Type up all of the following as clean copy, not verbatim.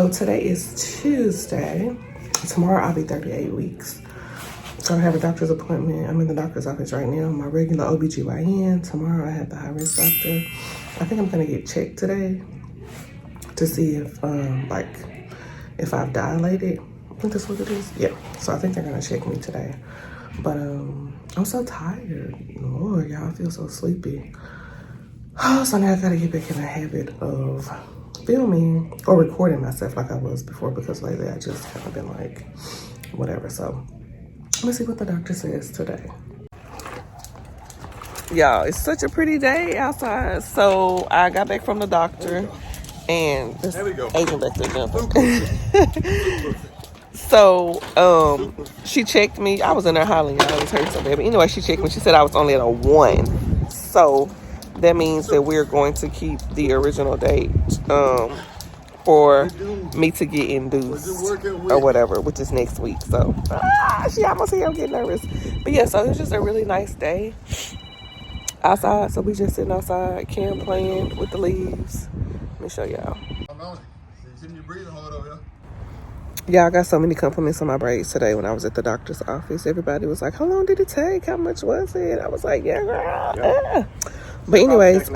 So today is Tuesday. Tomorrow I'll be 38 weeks. So I have a doctor's appointment. I'm in the doctor's office right now. My regular OBGYN. Tomorrow I have the high-risk doctor. I think I'm gonna get checked today to see if if I've dilated. I think that's what it is. Yeah. So I think they're gonna check me today. But I'm so tired. Lord, y'all, I feel so sleepy. So now I gotta get back in the habit of filming or recording myself like I was before, because lately I just haven't been like whatever. So let's see what the doctor says today. Y'all, it's such a pretty day outside. So I got back from the doctor and this Asian back there jumping. So she checked me. I was in there hollering, I was hurting so bad. But anyway, she checked me. She said I was only at a 1. So that means that we're going to keep the original date for me to get induced or whatever, which is next week. So she almost here. I'm getting nervous. But yeah, so it's just a really nice day outside. So we just sitting outside, Cam playing with the leaves. Let me show y'all. Y'all, got so many compliments on my braids today when I was at the doctor's office. Everybody was like, how long did it take? How much was it? I was like, yeah, girl. Yeah. But anyways,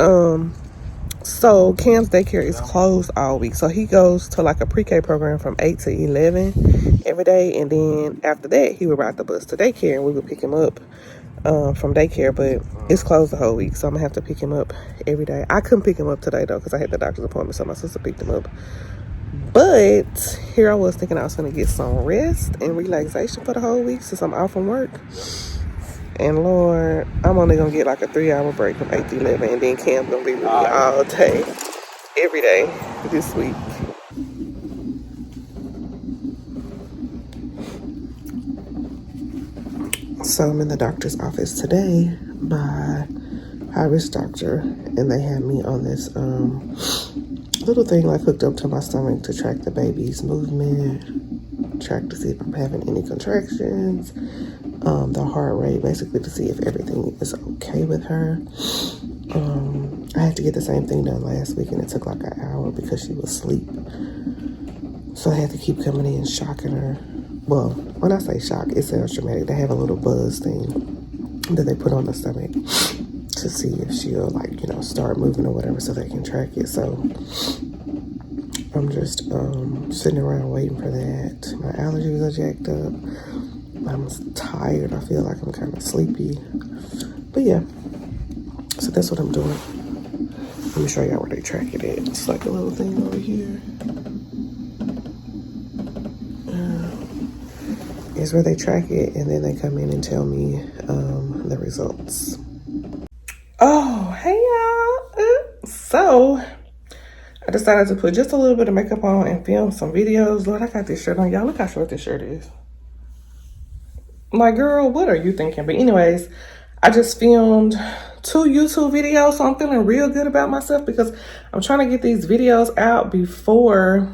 so Cam's daycare is closed all week. So he goes to like a pre-K program from 8 to 11 every day. And then after that, he would ride the bus to daycare and we would pick him up from daycare. But it's closed the whole week. So I'm going to have to pick him up every day. I couldn't pick him up today though, because I had the doctor's appointment. So my sister picked him up. But here I was thinking I was going to get some rest and relaxation for the whole week since I'm off from work. And Lord, I'm only going to get like a 3-hour break from 8 to 11. And then Cam's going to be with me all day, every day this week. So I'm in the doctor's office today by high-risk doctor. And they had me on this little thing like hooked up to my stomach to track the baby's movement, track to see if I'm having any contractions, the heart rate, basically to see if everything is okay with her. I had to get the same thing done last week and it took like an hour because she was asleep. So I had to keep coming in shocking her. Well, when I say shock, it sounds dramatic. They have a little buzz thing that they put on the stomach to see if she'll like, start moving or whatever so they can track it. So I'm just sitting around waiting for that. My allergies are jacked up. I'm tired. I feel like I'm kind of sleepy. But yeah, so that's what I'm doing. Let me show y'all where they track it at. It's like a little thing over here. Is where they track it, and then they come in and tell me the results. Oh, hey y'all. So I decided to put just a little bit of makeup on and film some videos. Lord, I got this shirt on. Y'all, look how short this shirt is. My girl, what are you thinking? But anyways, I just filmed 2 YouTube videos, so I'm feeling real good about myself because I'm trying to get these videos out before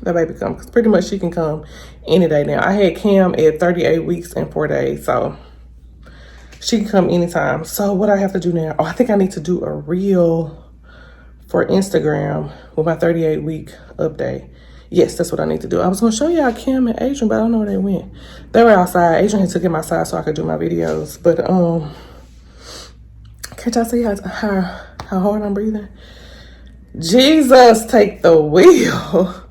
the baby comes. Because pretty much she can come any day now. I had Cam at 38 weeks and 4 days, so she can come anytime. So what I have to do now, I think I need to do a reel for Instagram with my 38-week update. Yes, that's what I need to do. I was going to show y'all Cam and Adrian, but I don't know where they went. They were outside. Adrian had took him outside so I could do my videos. But can't y'all see how hard I'm breathing? Jesus, take the wheel.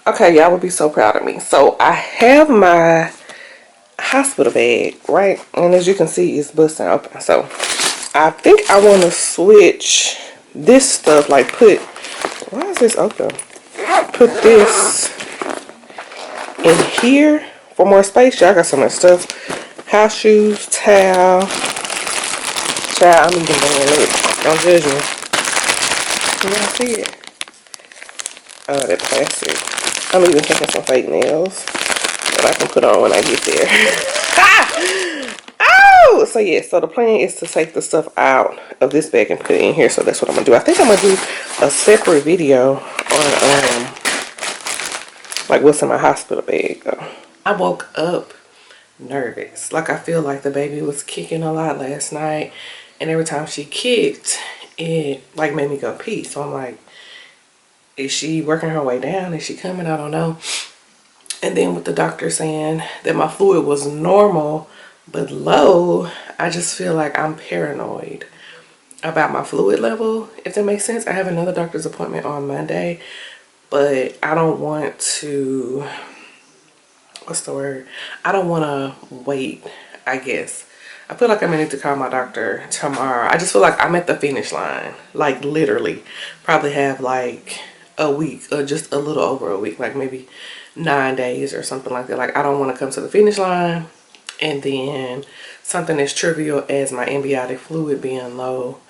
Okay, y'all would be so proud of me. So I have my hospital bag, right? And as you can see, it's busting open. So I think I want to switch this stuff, like why is this open? Put this in here for more space. Y'all got so much stuff. House shoes, towel. Child, I'm even going to look. Don't judge me. Can y'all see it? Oh, that plastic. I'm even taking some fake nails that I can put on when I get there. Oh! So yeah, so the plan is to take the stuff out of this bag and put it in here. So that's what I'm going to do. I think I'm going to do a separate video on like what's in my hospital bag though. I woke up nervous. Like I feel like the baby was kicking a lot last night. And every time she kicked, it like made me go pee. So I'm like, Is she working her way down? Is she coming? I don't know. And then with the doctor saying that my fluid was normal but low, I just feel like I'm paranoid about my fluid level, if that makes sense. I have another doctor's appointment on Monday, but I don't want to, what's the word? I don't want to wait, I guess. I feel like I'm gonna need to call my doctor tomorrow. I just feel like I'm at the finish line, like literally. Probably have like a week or just a little over a week, like maybe 9 days or something like that. Like I don't want to come to the finish line and then something as trivial as my amniotic fluid being low,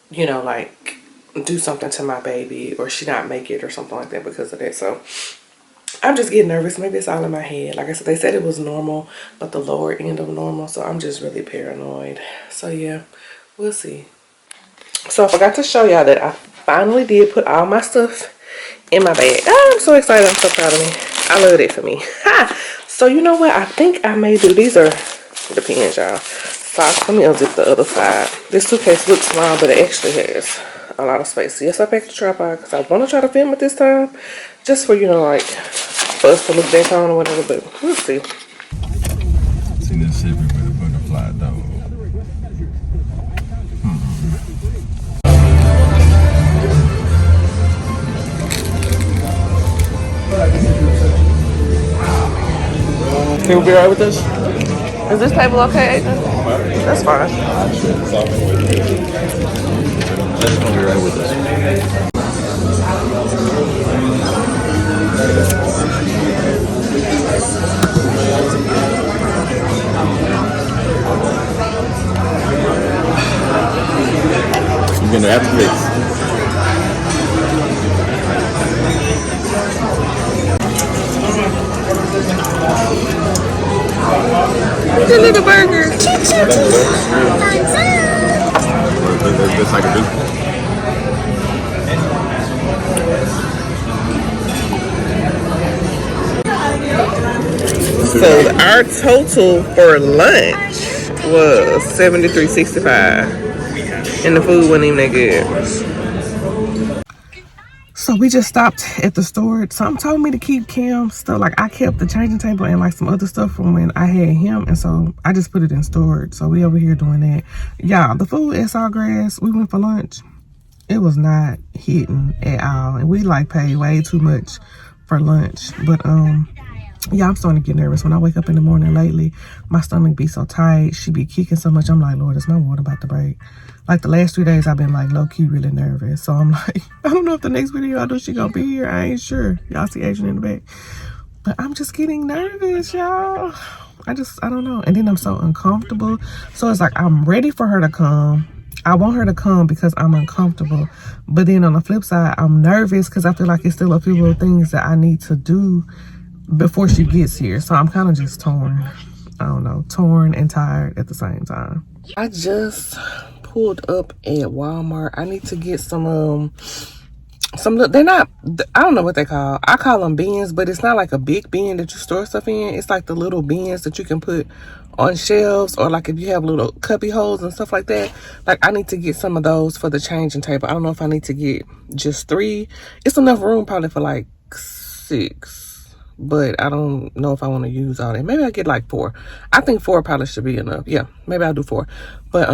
you know, like do something to my baby or she not make it or something like that because of that. So I'm just getting nervous. Maybe it's all in my head. Like I said, they said it was normal, but the lower end of normal. So I'm just really paranoid. So yeah, we'll see. So I forgot to show y'all that I finally did put all my stuff in my bag. Oh, I'm so excited. I'm so proud of me. I love it for me. Ha! So you know what? I think I may do. These are the pins, y'all. Socks. Let me unzip the other side. This suitcase looks small, but it actually has a lot of space. Yes, I packed the tripod because I want to try to film it this time. Just for, you know, like, for us to look back on or whatever, but we'll see. See that shit with a butterfly though. Can we be alright with this? Is this table okay, Adrian? That's fine. Let's be right with this. You're gonna have to fix. The little burgers. That's like a do. So our total for lunch was $73.65, and the food wasn't even that good. So we just stopped at the storage. Something told me to keep Cam's stuff. Like I kept the changing table and like some other stuff from when I had him, and so I just put it in storage. So we over here doing that. Y'all, the food at Sawgrass, we went for lunch. It was not hitting at all, and we like paid way too much for lunch. But yeah, I'm starting to get nervous. When I wake up in the morning lately, my stomach be so tight. She be kicking so much. I'm like, Lord, is my water about to break? Like the last 3 days, I've been like low-key really nervous. So I'm like, I don't know if the next video I do, she gonna be here. I ain't sure. Y'all see Adrian in the back. But I'm just getting nervous, y'all. I don't know. And then I'm so uncomfortable. So it's like, I'm ready for her to come. I want her to come because I'm uncomfortable. But then on the flip side, I'm nervous because I feel like it's still a few little things that I need to do before she gets here. So I'm kind of just torn. I don't know, torn and tired at the same time. I just pulled up at Walmart. I need to get some they're not, I don't know what they call. I call them bins, but it's not like a big bin that you store stuff in. It's like the little bins that you can put on shelves, or like if you have little cubby holes and stuff like that. Like I need to get some of those for the changing table. I don't know if I need to get just 3. It's enough room probably for like 6, but I don't know if I want to use all that. Maybe I get like 4. I think 4 probably should be enough. Yeah, maybe I'll do 4. But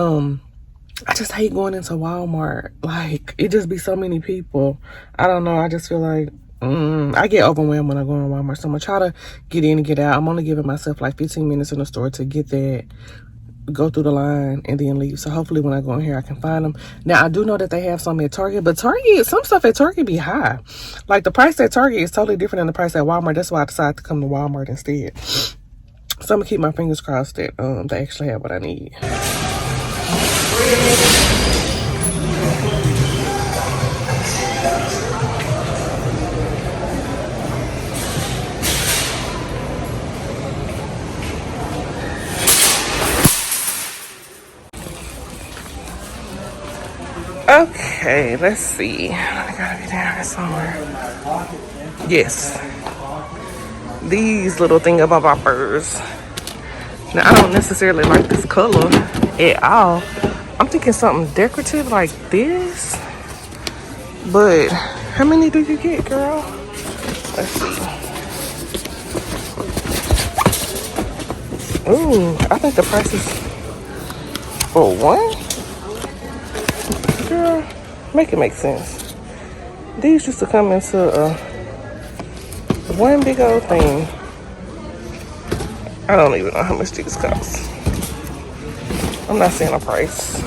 I just hate going into Walmart. Like, it just be so many people. I don't know. I just feel like I get overwhelmed when I go in Walmart. So I'm going to try to get in and get out. I'm only giving myself like 15 minutes in the store to get that, go through the line, and then leave. So hopefully when I go in here, I can find them. Now, I do know that they have some at Target. But Target, some stuff at Target be high. Like, the price at Target is totally different than the price at Walmart. That's why I decided to come to Walmart instead. So I'm going to keep my fingers crossed that they actually have what I need. Okay, let's see. I gotta be down here somewhere. Yes. These little thingamaboppers. Now, I don't necessarily like this color at all. I'm thinking something decorative like this. But How many do you get, girl? Let's see. Ooh, I think the price is for one. Girl, make it make sense. These used to come into one big old thing. I don't even know how much these cost. I'm not seeing a price.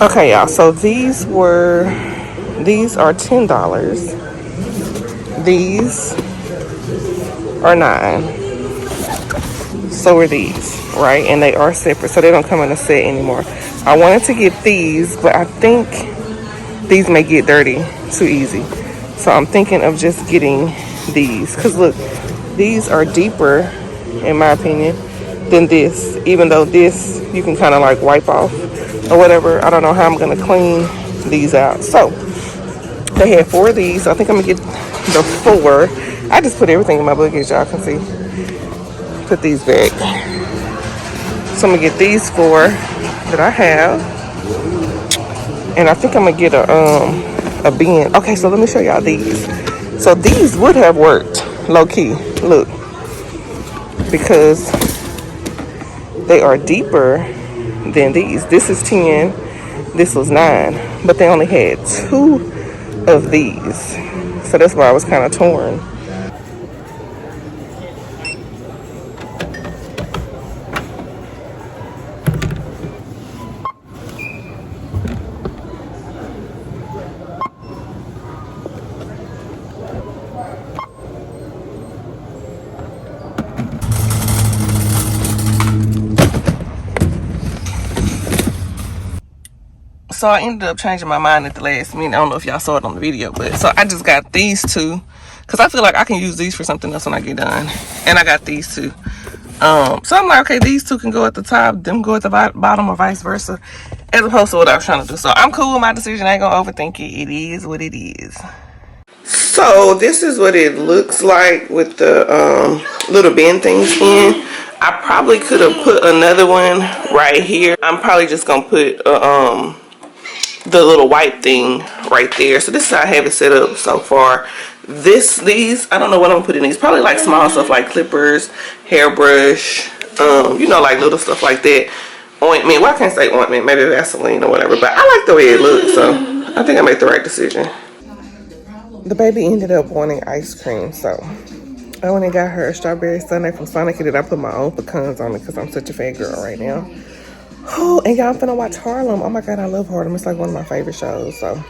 Okay, y'all. So these are $10. These are $9. So are these, right? And they are separate, so they don't come in a set anymore. I wanted to get these, but I think these may get dirty too easy. So I'm thinking of just getting these. Because look, these are deeper, in my opinion, than this. Even though this, you can kind of like wipe off or whatever. I don't know how I'm going to clean these out. So they had 4 of these. So I think I'm going to get the 4. I just put everything in my luggage, y'all can see. Put these back. So I'm gonna get these 4 that I have, and I think I'm gonna get a bin. Okay, so let me show y'all these. So these would have worked low key. Look, because they are deeper than these. This is 10. This was 9, but they only had 2 of these. So that's why I was kind of torn. So I ended up changing my mind at the last minute. I don't know if y'all saw it on the video, but so I just got these 2 because I feel like I can use these for something else when I get done. And I got these 2. So I'm like, okay, these 2 can go at the top, them go at the bottom, or vice versa, as opposed to what I was trying to do. So I'm cool with my decision. I ain't gonna overthink it. It is what it is. So this is what it looks like with the little bin things in. I probably could have put another one right here. I'm probably just gonna put the little white thing right there. So this is how I have it set up so far. These, I don't know what I'm putting in these. Probably like small stuff like clippers, hairbrush, you know, like little stuff like that. Ointment. Well, I can't say ointment. Maybe Vaseline or whatever. But I like the way it looks, so I think I made the right decision. The baby ended up wanting ice cream, so I went and got her a strawberry sundae from Sonic, and then I put my own pecans on it because I'm such a fat girl right now. Oh, and y'all, I'm finna watch Harlem. Oh my god, I love Harlem. It's like one of my favorite shows, so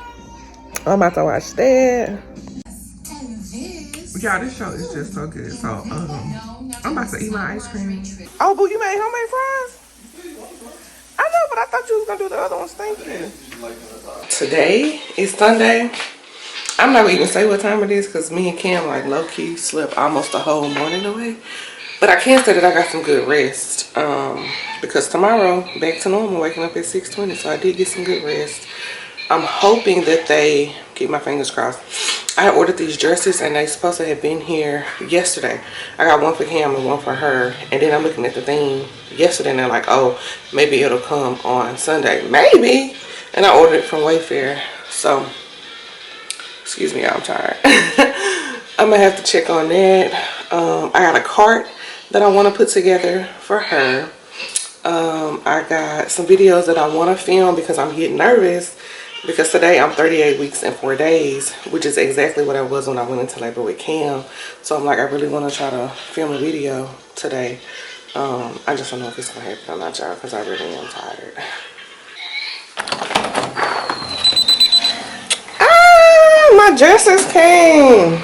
I'm about to watch that. Y'all, this show is just so good. So I'm about to eat my ice cream. Oh, boo, you made homemade fries? I know, but I thought you was gonna do the other ones. Thank you. Today is Sunday. I'm not even gonna say what time it is because me and Cam like low-key slept almost the whole morning away. But I can say that I got some good rest. Because tomorrow, back to normal, waking up at 6:20, so I did get some good rest. I'm hoping that they, keep my fingers crossed. I ordered these dresses and they supposed to have been here yesterday. I got one for Cam and one for her. And then I'm looking at the thing yesterday and they're like, oh, maybe it'll come on Sunday. Maybe. And I ordered it from Wayfair. So, excuse me, I'm tired. I'm gonna have to check on that. I got a cart that I want to put together for her. I got some videos that I want to film because I'm getting nervous because today I'm 38 weeks and 4 days, which is exactly what I was when I went into labor with Cam. So I'm like, I really want to try to film a video today. I just don't know if it's gonna happen or not, y'all, because I really am tired. My dressers came.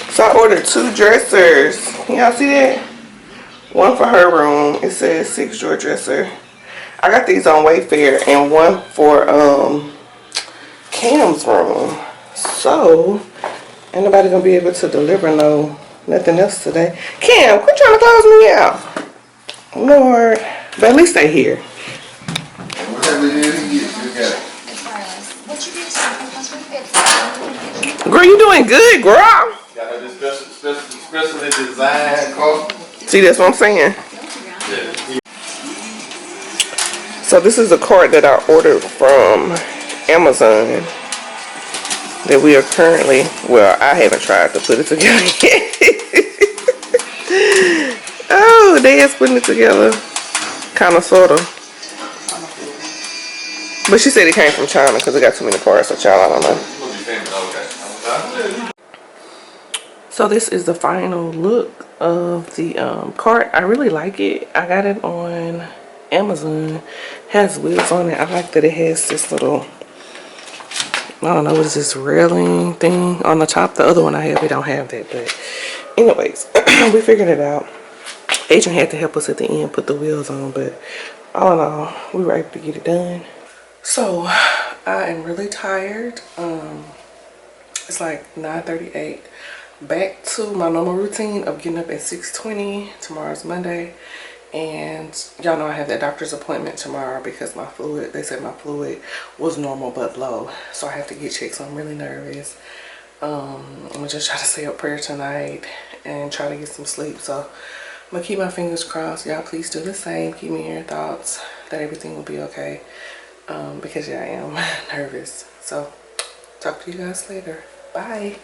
So I ordered 2 dressers. Can y'all see that? One for her room. It says 6-drawer dresser. I got these on Wayfair, and one for Cam's room. So ain't nobody gonna be able to deliver nothing else today. Cam, quit trying to close me out. Lord. But at least they here. Girl, you doing good, girl. Got her this specially designed coat. See, that's what I'm saying. Yeah. So this is a cart that I ordered from Amazon. that we are currently, well, I haven't tried to put it together yet. Oh, they is putting it together. Kind of, sort of. But she said it came from China because it got too many parts, so child, I don't know. So this is the final look of the cart. I really like it. I got it on Amazon. It has wheels on it. I like that it has this little, I don't know, what is this railing thing on the top? The other one I have, it don't have that. But anyways, we figured it out. Agent had to help us at the end put the wheels on, but all in all, we were able to get it done. So I am really tired. It's like 9:38. Back to my normal routine of getting up at 6:20. Tomorrow's Monday, and y'all know I have that doctor's appointment tomorrow because my fluid, they said my fluid was normal but low, so I have to get checked. So I'm really nervous. I'm gonna just try to say a prayer tonight and try to get some sleep. So I'm gonna keep my fingers crossed. Y'all please do the same. Keep me in your thoughts that everything will be okay, because yeah, I am nervous. So talk to you guys later. Bye.